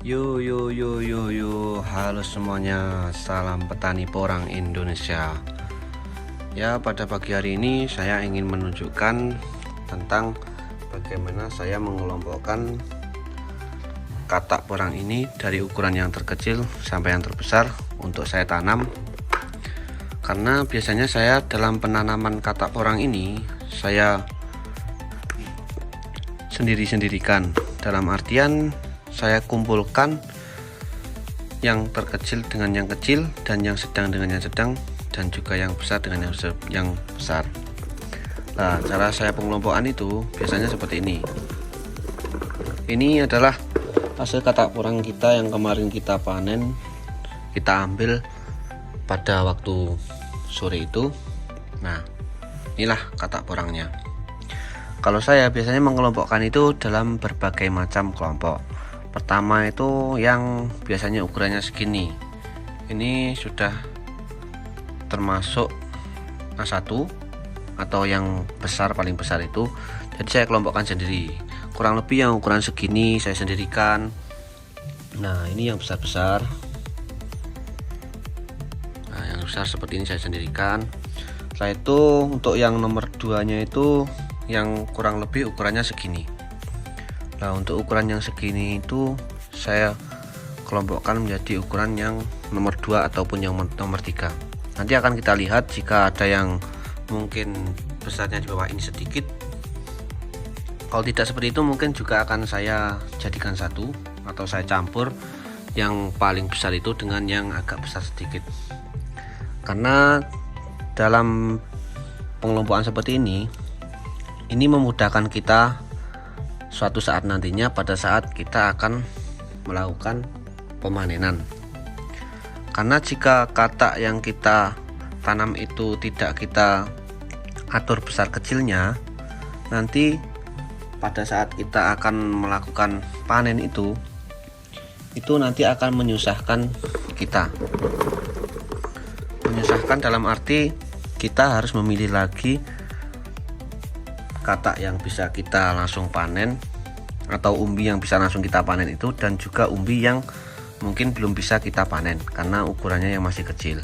Yo yo yo yo yo, halo semuanya, salam petani porang Indonesia. Ya, pada pagi hari ini saya ingin menunjukkan tentang bagaimana saya mengelompokkan katak porang ini dari ukuran yang terkecil sampai yang terbesar untuk saya tanam. Karena biasanya saya dalam penanaman katak porang ini saya sendiri-sendirikan, dalam artian saya kumpulkan yang terkecil dengan yang kecil, dan yang sedang dengan yang sedang, dan juga yang besar dengan yang besar. Nah, cara saya pengelompokan itu biasanya seperti ini. Ini adalah hasil katak porang kita yang kemarin kita panen, kita ambil pada waktu sore itu. Nah, inilah katak porangnya. Kalau saya biasanya mengelompokkan itu dalam berbagai macam kelompok. Pertama itu yang biasanya ukurannya segini. Ini sudah termasuk A1 atau yang besar, paling besar itu. Jadi saya kelompokkan sendiri. Kurang lebih yang ukuran segini saya sendirikan. Nah, ini yang besar-besar. Nah, yang besar seperti ini saya sendirikan. Setelah itu untuk yang nomor 2-nya itu yang kurang lebih ukurannya segini. Nah, untuk ukuran yang segini itu saya kelompokkan menjadi ukuran yang nomor 2 ataupun yang nomor 3. Nanti akan kita lihat jika ada yang mungkin besarnya di bawah ini sedikit. Kalau tidak seperti itu mungkin juga akan saya jadikan satu atau saya campur yang paling besar itu dengan yang agak besar sedikit. Karena dalam pengelompokan seperti ini memudahkan kita suatu saat nantinya pada saat kita akan melakukan pemanenan. Karena jika katak yang kita tanam itu tidak kita atur besar kecilnya, nanti pada saat kita akan melakukan panen itu nanti akan menyusahkan kita. Menyusahkan dalam arti kita harus memilih lagi katak yang bisa kita langsung panen atau umbi yang bisa langsung kita panen itu, dan juga umbi yang mungkin belum bisa kita panen karena ukurannya yang masih kecil.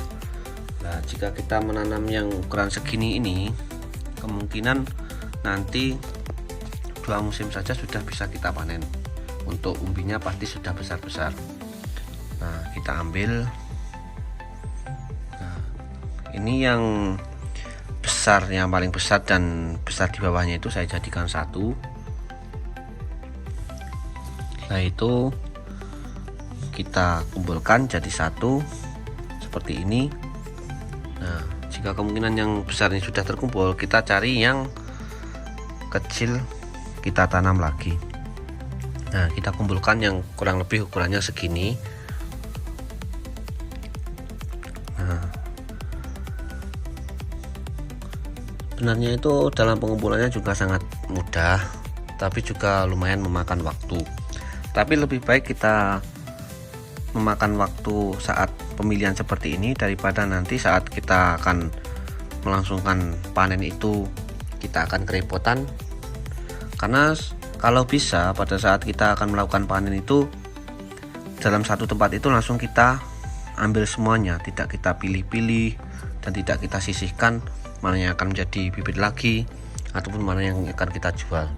Nah, jika kita menanam yang ukuran segini ini, kemungkinan nanti 2 musim saja sudah bisa kita panen. Untuk umbinya pasti sudah besar-besar. Nah, kita ambil. Nah, ini yang besar, yang paling besar dan besar di bawahnya itu saya jadikan satu. Nah, itu kita kumpulkan jadi satu seperti ini. Nah, jika kemungkinan yang besar ini sudah terkumpul, kita cari yang kecil, kita tanam lagi. Nah, kita kumpulkan yang kurang lebih ukurannya segini. Sebenarnya itu dalam pengumpulannya juga sangat mudah, tapi juga lumayan memakan waktu. Tapi lebih baik kita memakan waktu saat pemilihan seperti ini daripada nanti saat kita akan melangsungkan panen itu kita akan kerepotan. Karena kalau bisa pada saat kita akan melakukan panen itu dalam satu tempat itu langsung kita ambil semuanya, tidak kita pilih-pilih dan tidak kita sisihkan mana yang akan menjadi bibit lagi ataupun mana yang akan kita jual.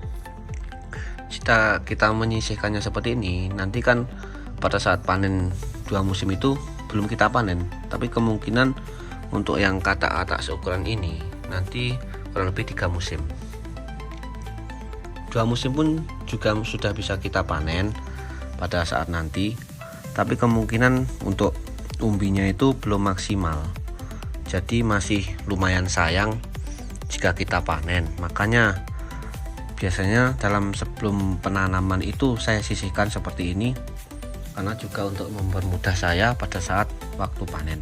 Jika kita menyisihkannya seperti ini, nanti kan pada saat panen 2 musim itu belum kita panen, tapi kemungkinan untuk yang katak-katak seukuran ini nanti kurang lebih 3 musim. 2 musim pun juga sudah bisa kita panen pada saat nanti, tapi kemungkinan untuk umbinya itu belum maksimal. Jadi masih lumayan sayang jika kita panen. Makanya biasanya dalam sebelum penanaman itu saya sisihkan seperti ini, karena juga untuk mempermudah saya pada saat waktu panen.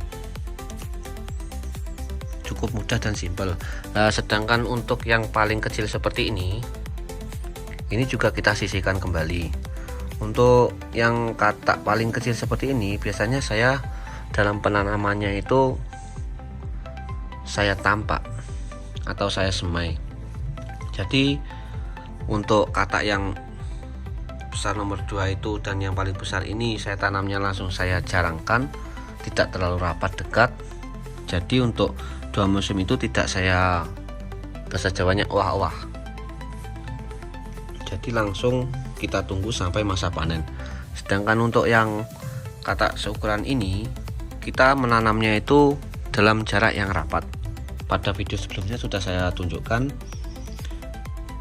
Cukup mudah dan simpel. Nah, sedangkan untuk yang paling kecil seperti ini juga kita sisihkan kembali. Untuk yang katak paling kecil seperti ini biasanya saya dalam penanamannya itu saya tampak atau saya semai. Jadi untuk katak yang besar nomor 2 itu dan yang paling besar ini saya tanamnya langsung saya jarangkan, tidak terlalu rapat dekat. Jadi untuk 2 musim itu tidak saya, bahasa Jawanya, wah-wah. Jadi langsung kita tunggu sampai masa panen. Sedangkan untuk yang katak seukuran ini, kita menanamnya itu dalam jarak yang rapat. Pada video sebelumnya sudah saya tunjukkan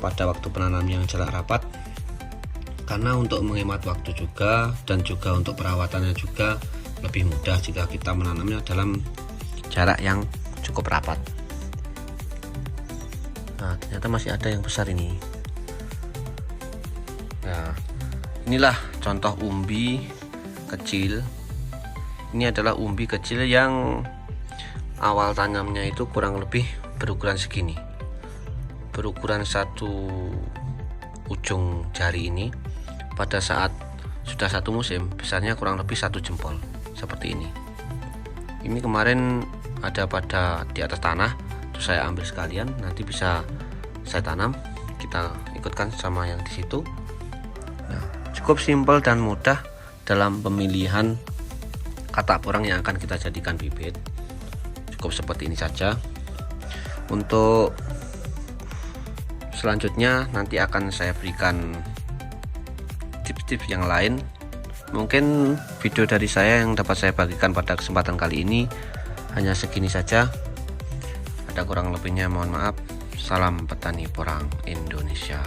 pada waktu penanam yang jarak rapat, karena untuk menghemat waktu juga dan juga untuk perawatannya juga lebih mudah jika kita menanamnya dalam jarak yang cukup rapat. Nah, ternyata masih ada yang besar ini. Nah, inilah contoh umbi kecil. Ini adalah umbi kecil yang awal tanamnya itu kurang lebih berukuran segini, berukuran satu ujung jari ini. Pada saat sudah 1 musim besarnya kurang lebih 1 jempol seperti ini. Ini kemarin ada pada di atas tanah, terus saya ambil sekalian, nanti bisa saya tanam. Kita ikutkan sama yang di situ. Nah, cukup simpel dan mudah dalam pemilihan katak porang yang akan kita jadikan bibit. Cukup seperti ini saja. Untuk selanjutnya nanti akan saya berikan tips-tips yang lain. Mungkin video dari saya yang dapat saya bagikan pada kesempatan kali ini hanya segini saja. Ada kurang lebihnya mohon maaf. Salam petani porang Indonesia.